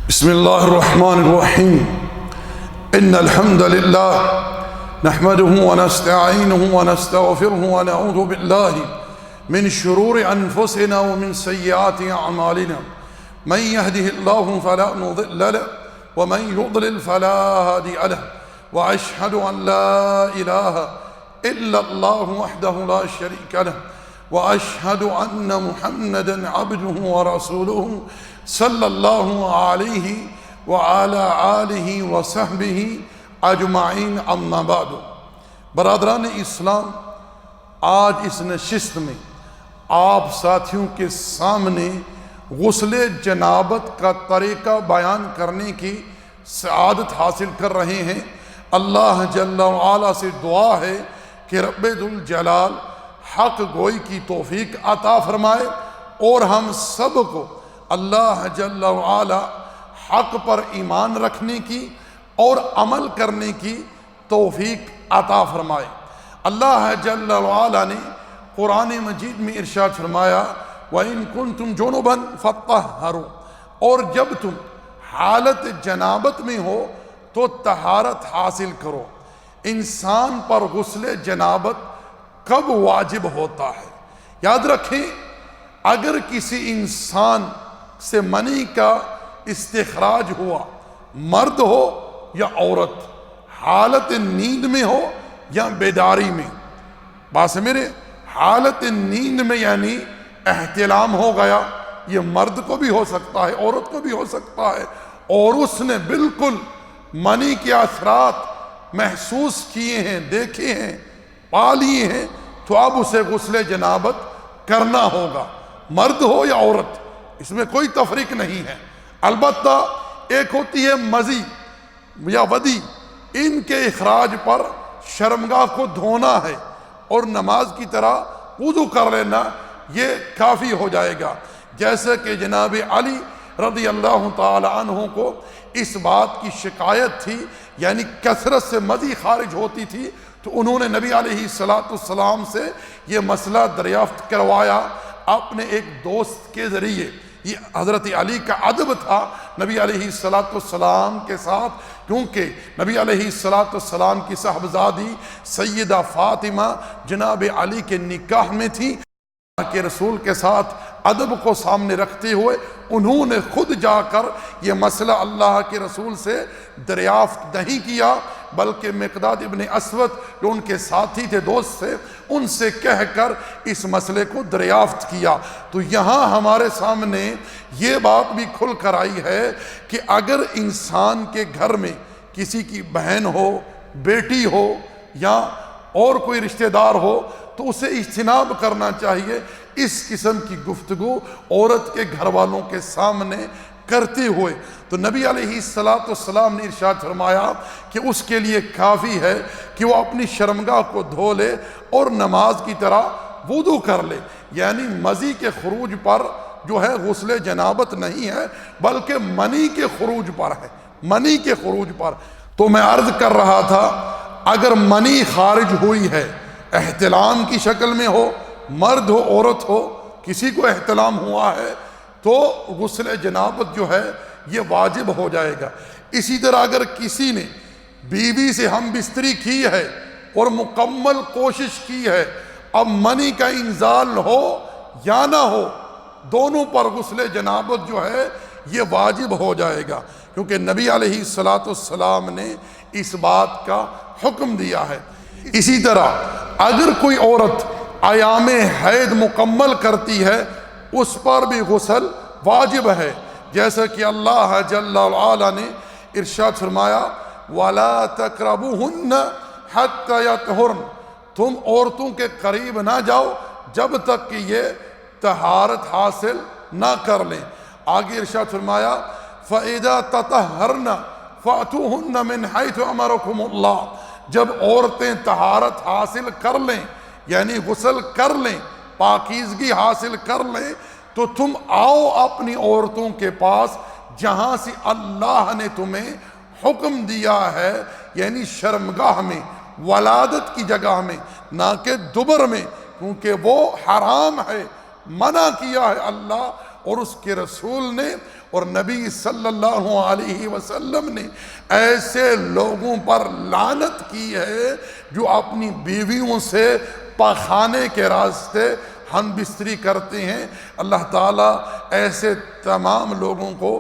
بسم الله الرحمن الرحيم إن الحمد لله نحمده ونستعينه ونستغفره ونعوذ بالله من شرور أنفسنا ومن سيئات أعمالنا من يهده الله فلا مضل له ومن يضلل فلا هادي له وأشهد أن لا إله إلا الله وحده لا شريك له وأشهد أن محمدًا عبده ورسوله صلی اللہ علیہ وعلی آلہ وصحبہ اجمعین اما بعد۔ برادران اسلام، آج اس نشست میں آپ ساتھیوں کے سامنے غسل جنابت کا طریقہ بیان کرنے کی سعادت حاصل کر رہے ہیں۔ اللہ جل وعلا سے دعا ہے کہ رب ذوالجلال حق گوئی کی توفیق عطا فرمائے اور ہم سب کو اللہ جل وعلا حق پر ایمان رکھنے کی اور عمل کرنے کی توفیق عطا فرمائے۔ اللہ جل وعلا نے قرآن مجید میں ارشاد فرمایا وَإِن كُنتُمْ جُنُبًا فَطَّهَّرُوا، اور جب تم حالت جنابت میں ہو تو طہارت حاصل کرو۔ انسان پر غسل جنابت کب واجب ہوتا ہے؟ یاد رکھیں، اگر کسی انسان سے منی کا استخراج ہوا، مرد ہو یا عورت، حالت نیند میں ہو یا بیداری میں، بات میرے حالت نیند میں یعنی احتلام ہو گیا، یہ مرد کو بھی ہو سکتا ہے عورت کو بھی ہو سکتا ہے، اور اس نے بالکل منی کے اثرات محسوس کیے ہیں، دیکھے ہیں، پا لیے ہیں، تو اب اسے غسل جنابت کرنا ہوگا، مرد ہو یا عورت، اس میں کوئی تفریق نہیں ہے۔ البتہ ایک ہوتی ہے مزی یا ودی، ان کے اخراج پر شرمگاہ کو دھونا ہے اور نماز کی طرح وضو کر لینا، یہ کافی ہو جائے گا۔ جیسے کہ جناب علی رضی اللہ تعالی عنہ کو اس بات کی شکایت تھی، یعنی کثرت سے مزی خارج ہوتی تھی، تو انہوں نے نبی علیہ السلام سے یہ مسئلہ دریافت کروایا اپنے ایک دوست کے ذریعے۔ یہ حضرت علی کا ادب تھا نبی علیہ السلام کے ساتھ، کیونکہ نبی علیہ السلام کی صاحبزادی سیدہ فاطمہ جناب علی کے نکاح میں تھی۔ اللہ کے رسول کے ساتھ ادب کو سامنے رکھتے ہوئے انہوں نے خود جا کر یہ مسئلہ اللہ کے رسول سے دریافت نہیں کیا، بلکہ مقداد ابن اسود جو ان کے ساتھی تھے، دوست تھے، ان سے کہہ کر اس مسئلے کو دریافت کیا۔ تو یہاں ہمارے سامنے یہ بات بھی کھل کر آئی ہے کہ اگر انسان کے گھر میں کسی کی بہن ہو، بیٹی ہو یا اور کوئی رشتہ دار ہو، تو اسے اجتناب کرنا چاہیے اس قسم کی گفتگو عورت کے گھر والوں کے سامنے کرتے ہوئے۔ تو نبی علیہ السلام نے ارشاد فرمایا کہ اس کے لیے کافی ہے کہ وہ اپنی شرمگاہ کو دھو لے اور نماز کی طرح وضو کر لے، یعنی مزی کے خروج پر جو ہے غسل جنابت نہیں ہے، بلکہ منی کے خروج پر ہے، منی کے خروج پر۔ تو میں عرض کر رہا تھا، اگر منی خارج ہوئی ہے، احتلام کی شکل میں ہو، مرد ہو عورت ہو، کسی کو احتلام ہوا ہے، تو غسل جنابت جو ہے یہ واجب ہو جائے گا۔ اسی طرح اگر کسی نے بیوی سے ہم بستری کی ہے اور مکمل کوشش کی ہے، اب منی کا انزال ہو یا نہ ہو، دونوں پر غسل جنابت جو ہے یہ واجب ہو جائے گا، کیونکہ نبی علیہ السلام نے اس بات کا حکم دیا ہے۔ اسی طرح اگر کوئی عورت ایام حید مکمل کرتی ہے، اس پر بھی غسل واجب ہے، جیسا کہ اللہ جل وعلا نے ارشاد فرمایا وَلَا تَقْرَبُوهُنَّ حَتَّى يَطْهُرْنَ، تم عورتوں کے قریب نہ جاؤ جب تک کہ یہ طہارت حاصل نہ کر لیں۔ آگے ارشاد فرمایا فَإِذَا تَطَهَّرْنَ فَأْتُوهُنَّ مِنْ حَيْثُ أَمَرَكُمُ اللَّهُ، جب عورتیں طہارت حاصل کر لیں، یعنی غسل کر لیں، پاکیزگی حاصل کر لیں، تو تم آؤ اپنی عورتوں کے پاس جہاں سے اللہ نے تمہیں حکم دیا ہے، یعنی شرمگاہ میں، ولادت کی جگہ میں، نہ کہ دبر میں، کیونکہ وہ حرام ہے، منع کیا ہے اللہ اور اس کے رسول نے، اور نبی صلی اللہ علیہ وسلم نے ایسے لوگوں پر لعنت کی ہے جو اپنی بیویوں سے پاخانے کے راستے ہم بستری کرتے ہیں۔ اللہ تعالیٰ ایسے تمام لوگوں کو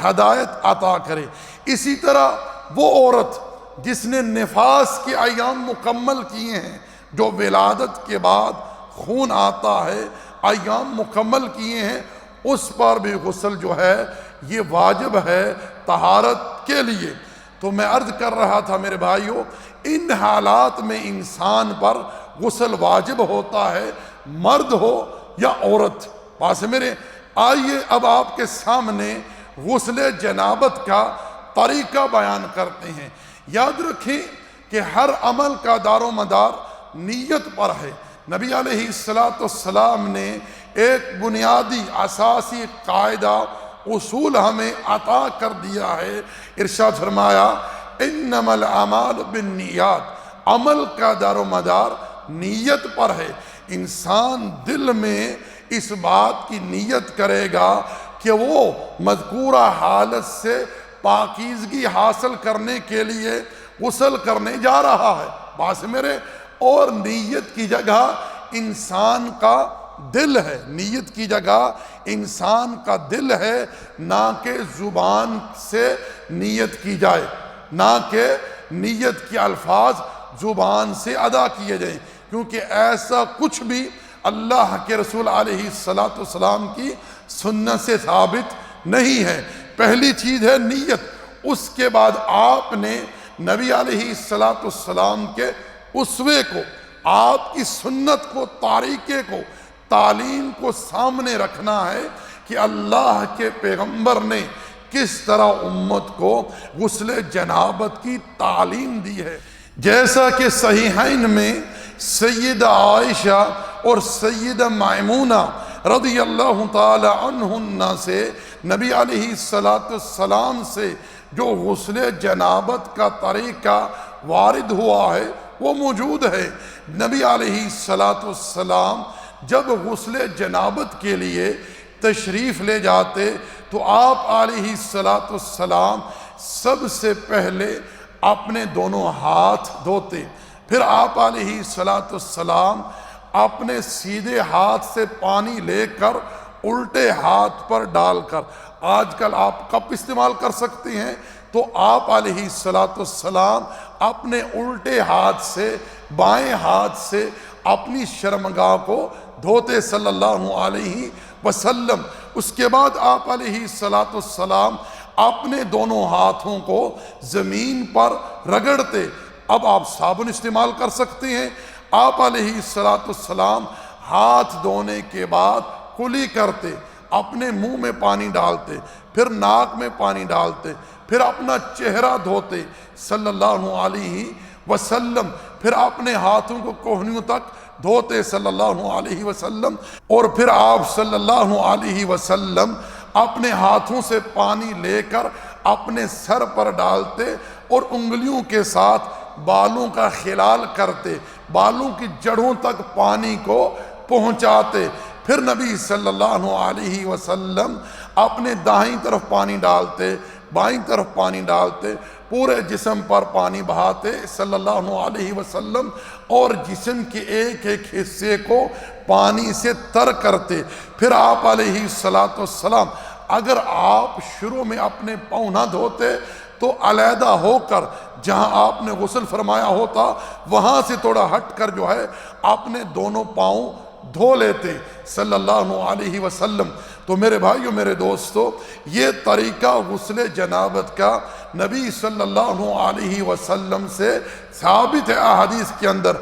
ہدایت عطا کرے۔ اسی طرح وہ عورت جس نے نفاس کے ایام مکمل کیے ہیں، جو ولادت کے بعد خون آتا ہے، ایام مکمل کیے ہیں، اس پر بھی غسل جو ہے یہ واجب ہے طہارت کے لیے۔ تو میں عرض کر رہا تھا میرے بھائیوں، ان حالات میں انسان پر غسل واجب ہوتا ہے، مرد ہو یا عورت۔ پاس میرے آئیے اب آپ کے سامنے غسل جنابت کا طریقہ بیان کرتے ہیں۔ یاد رکھیں کہ ہر عمل کا دار و مدار نیت پر ہے۔ نبی علیہ السلام نے ایک بنیادی اساسی قاعدہ اصول ہمیں عطا کر دیا ہے۔ ارشاد فرمایا انما الاعمال بالنیات، عمل کا دار و مدار نیت پر ہے۔ انسان دل میں اس بات کی نیت کرے گا کہ وہ مذکورہ حالت سے پاکیزگی حاصل کرنے کے لیے غسل کرنے جا رہا ہے۔ بات میرے، اور نیت کی جگہ انسان کا دل ہے، نیت کی جگہ انسان کا دل ہے، نہ کہ زبان سے نیت کی جائے، نہ کہ نیت کے الفاظ زبان سے ادا کیے جائیں، کیونکہ ایسا کچھ بھی اللہ کے رسول علیہ السلام کی سنت سے ثابت نہیں ہے۔ پہلی چیز ہے نیت۔ اس کے بعد آپ نے نبی علیہ السلام کے اسوے کو، آپ کی سنت کو، طریقے کو، تعلیم کو سامنے رکھنا ہے کہ اللہ کے پیغمبر نے کس طرح امت کو غسل جنابت کی تعلیم دی ہے۔ جیسا کہ صحیحین میں سیدہ عائشہ اور سیدہ میمونہ رضی اللہ تعالی عنہن سے نبی علیہ السلام سے جو غسل جنابت کا طریقہ وارد ہوا ہے وہ موجود ہے۔ نبی علیہ السلام جب غسل جنابت کے لیے تشریف لے جاتے تو آپ علیہ السلام سب سے پہلے اپنے دونوں ہاتھ دھوتے، پھر آپ علیہ السلام اپنے سیدھے ہاتھ سے پانی لے کر الٹے ہاتھ پر ڈال کر، آج کل آپ کپ استعمال کر سکتے ہیں، تو آپ علیہ السلام اپنے الٹے ہاتھ سے، بائیں ہاتھ سے اپنی شرمگاہ کو دھوتے صلی اللہ علیہ وسلم۔ اس کے بعد آپ علیہ السلام اپنے دونوں ہاتھوں کو زمین پر رگڑتے۔ اب آپ صابن استعمال کر سکتے ہیں۔ آپ علیہ السلام ہاتھ دھونے کے بعد کلی کرتے، اپنے منہ میں پانی ڈالتے، پھر ناک میں پانی ڈالتے، پھر اپنا چہرہ دھوتے صلی اللہ علیہ وسلم، پھر اپنے ہاتھوں کو کوہنیوں تک دھوتے صلی اللہ علیہ وسلم، اور پھر آپ صلی اللہ علیہ وسلم اپنے ہاتھوں سے پانی لے کر اپنے سر پر ڈالتے اور انگلیوں کے ساتھ بالوں کا خلال کرتے، بالوں کی جڑوں تک پانی کو پہنچاتے۔ پھر نبی صلی اللہ علیہ وسلم اپنے دائیں طرف پانی ڈالتے، بائیں طرف پانی ڈالتے، پورے جسم پر پانی بہاتے صلی اللہ علیہ وسلم، اور جسم کے ایک ایک حصے کو پانی سے تر کرتے۔ پھر آپ علیہ السلام اگر آپ شروع میں اپنے پاؤں نہ دھوتے تو علیحدہ ہو کر جہاں آپ نے غسل فرمایا ہوتا وہاں سے تھوڑا ہٹ کر جو ہے اپنے دونوں پاؤں دھو لیتے صلی اللہ علیہ وسلم۔ تو میرے بھائیو، میرے دوستو، یہ طریقہ غسل جنابت کا نبی صلی اللہ علیہ وسلم سے ثابت ہے احادیث کے اندر۔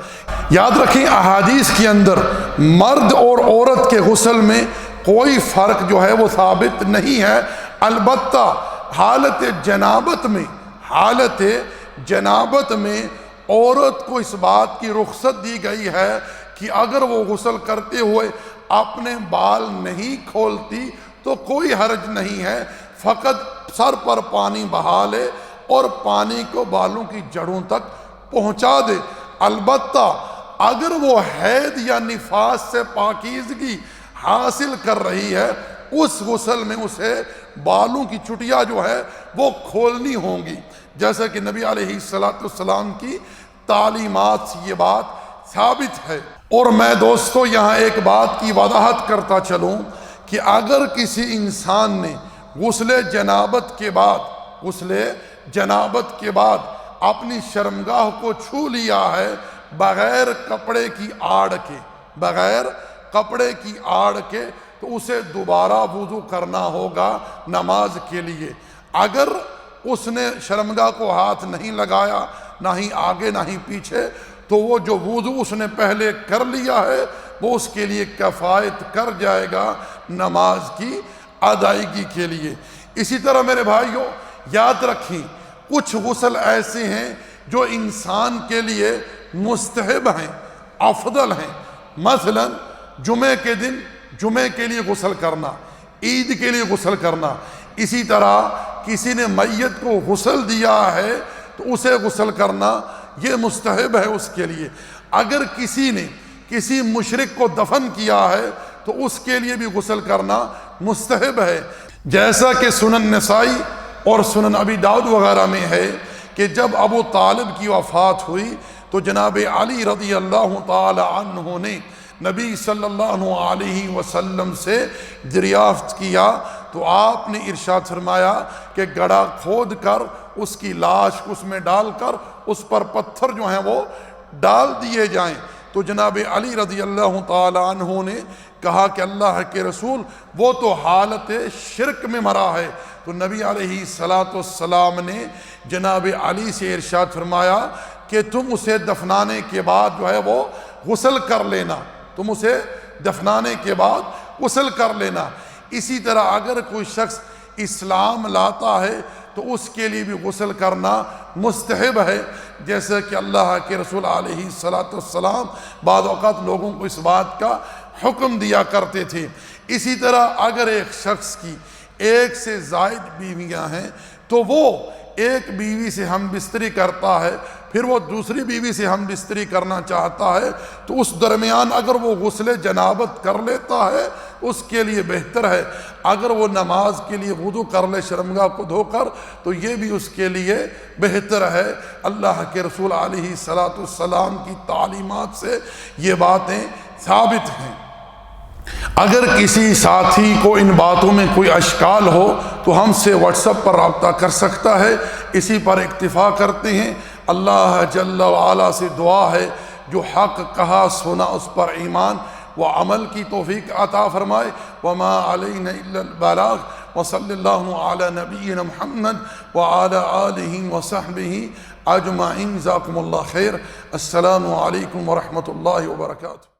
یاد رکھیں احادیث کے اندر مرد اور عورت کے غسل میں کوئی فرق جو ہے وہ ثابت نہیں ہے، البتہ حالت جنابت میں عورت کو اس بات کی رخصت دی گئی ہے کہ اگر وہ غسل کرتے ہوئے اپنے بال نہیں کھولتی تو کوئی حرج نہیں ہے، فقط سر پر پانی بہا لے اور پانی کو بالوں کی جڑوں تک پہنچا دے۔ البتہ اگر وہ حید یا نفاس سے پاکیزگی حاصل کر رہی ہے اس غسل میں اسے بالوں کی چٹیاں جو ہے وہ کھولنی ہوں گی، جیسا کہ نبی علیہ السلام کی تعلیمات سے یہ بات ثابت ہے۔ اور میں دوستو یہاں ایک بات کی وضاحت کرتا چلوں کہ اگر کسی انسان نے غسل جنابت کے بعد اپنی شرمگاہ کو چھو لیا ہے بغیر کپڑے کی آڑ کے تو اسے دوبارہ وضو کرنا ہوگا نماز کے لیے۔ اگر اس نے شرمگاہ کو ہاتھ نہیں لگایا، نہ ہی آگے نہ ہی پیچھے، تو وہ جو وضو اس نے پہلے کر لیا ہے وہ اس کے لیے کفایت کر جائے گا نماز کی ادائیگی کے لیے۔ اسی طرح میرے بھائیوں یاد رکھیں، کچھ غسل ایسے ہیں جو انسان کے لیے مستحب ہیں، افضل ہیں۔ مثلا جمعے کے دن جمعے کے لیے غسل کرنا، عید کے لیے غسل کرنا۔ اسی طرح کسی نے میت کو غسل دیا ہے تو اسے غسل کرنا یہ مستحب ہے اس کے لیے۔ اگر کسی نے کسی مشرک کو دفن کیا ہے تو اس کے لیے بھی غسل کرنا مستحب ہے، جیسا کہ سنن نسائی اور سنن ابی داؤد وغیرہ میں ہے کہ جب ابو طالب کی وفات ہوئی تو جناب علی رضی اللہ تعالی عنہ نے نبی صلی اللہ علیہ وسلم سے دریافت کیا تو آپ نے ارشاد فرمایا کہ گڑھا کھود کر اس کی لاش اس میں ڈال کر اس پر پتھر جو ہیں وہ ڈال دیے جائیں۔ تو جناب علی رضی اللہ تعالی عنہ نے کہا کہ اللہ کے رسول وہ تو حالت شرک میں مرا ہے۔ تو نبی علیہ السلام نے جناب علی سے ارشاد فرمایا کہ تم اسے دفنانے کے بعد جو ہے وہ غسل کر لینا، تم اسے دفنانے کے بعد غسل کر لینا۔ اسی طرح اگر کوئی شخص اسلام لاتا ہے تو اس کے لیے بھی غسل کرنا مستحب ہے، جیسے کہ اللہ کے رسول علیہ السلام بعض اوقات لوگوں کو اس بات کا حکم دیا کرتے تھے۔ اسی طرح اگر ایک شخص کی ایک سے زائد بیویاں ہیں تو وہ ایک بیوی سے ہم بستری کرتا ہے، پھر وہ دوسری بیوی سے ہم بستری کرنا چاہتا ہے، تو اس درمیان اگر وہ غسل جنابت کر لیتا ہے اس کے لیے بہتر ہے۔ اگر وہ نماز کے لیے وضو کر لے شرمگاہ کو دھو کر تو یہ بھی اس کے لیے بہتر ہے۔ اللہ کے رسول علیہ السلام کی تعلیمات سے یہ باتیں ثابت ہیں۔ اگر کسی ساتھی کو ان باتوں میں کوئی اشکال ہو تو ہم سے واٹس ایپ پر رابطہ کر سکتا ہے، اسی پر اکتفا کرتے ہیں۔ اللہ جل وعلا سے دعا ہے جو حق کہا سنا اس پر ایمان و عمل کی توفیق عطا فرمائے۔ وما علینا الا البلاغ وصلی اللہ علی نبینا محمد وعلی آلہ وصحبہ اجمعین۔ جزاکم اللہ خیر۔ السلام علیکم ورحمۃ اللہ وبرکاتہ۔